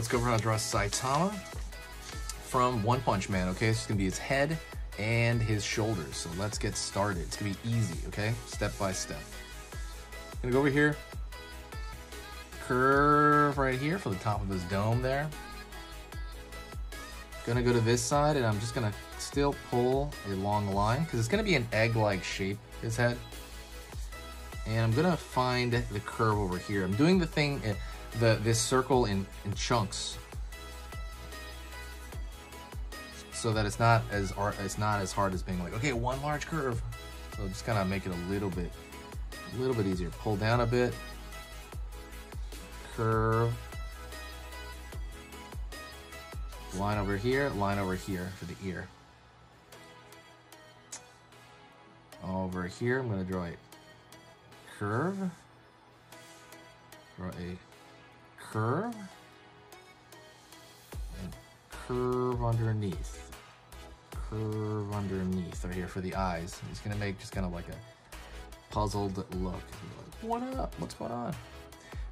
let's go over how to draw Saitama from One Punch Man, okay? It's gonna be his head and his shoulders. So let's get started. It's gonna be easy, okay? Step by step. Gonna go over here, curve right here for the top of his dome there. Gonna go to this side, and I'm just gonna still pull a long line because it's gonna be an egg-like shape, his head. And I'm gonna find the curve over here. I'm doing the thing, this circle in chunks, so that it's not as hard as being like, okay, one large curve. So just kind of make it a little bit easier. Pull down a bit, curve, line over here for the ear. Over here, I'm gonna draw a curve, and curve underneath. Curve underneath right here for the eyes. He's gonna make just kind of like a puzzled look. Like, what up? What's going on?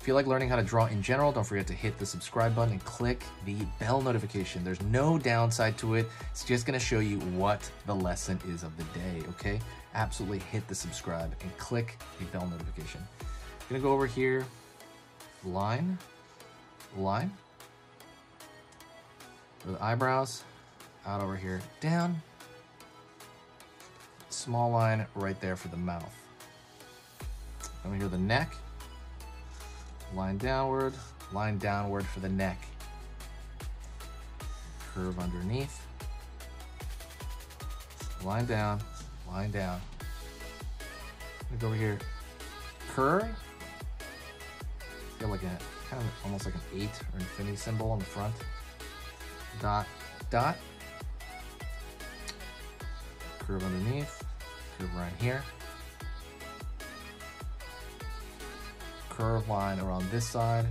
If you like learning how to draw in general, don't forget to hit the subscribe button and click the bell notification. There's no downside to it. It's just gonna show you what the lesson is of the day, okay? Absolutely hit the subscribe and click the bell notification. I'm gonna go over here, line. For the eyebrows, out over here, down. Small line right there for the mouth. Over here, the neck. Line downward for the neck. Curve underneath. Line down. I'm gonna go over here. Curve. Feel like a kind of almost like an 8 or infinity symbol on the front. Dot. Curve underneath. Curve right here. Curve line around this side.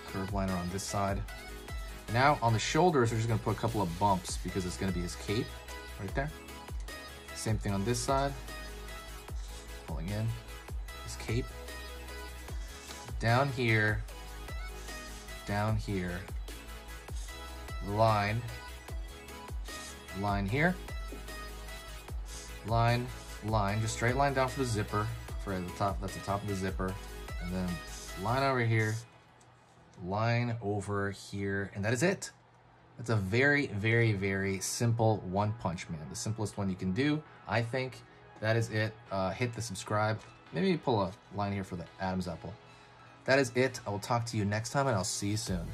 Curve line around this side. Now on the shoulders, we're just gonna put a couple of bumps because it's gonna be his cape right there. Same thing on this side. Pulling in his cape. Down here. Line here. Line, just straight line down for the zipper. For the top, that's the top of the zipper. And then line over here, line over here, and that is it. That's a very, very, very simple One Punch Man. The simplest one you can do, I think. That is it. Hit the subscribe. Maybe pull a line here for the Adam's apple. That is it. I will talk to you next time, and I'll see you soon.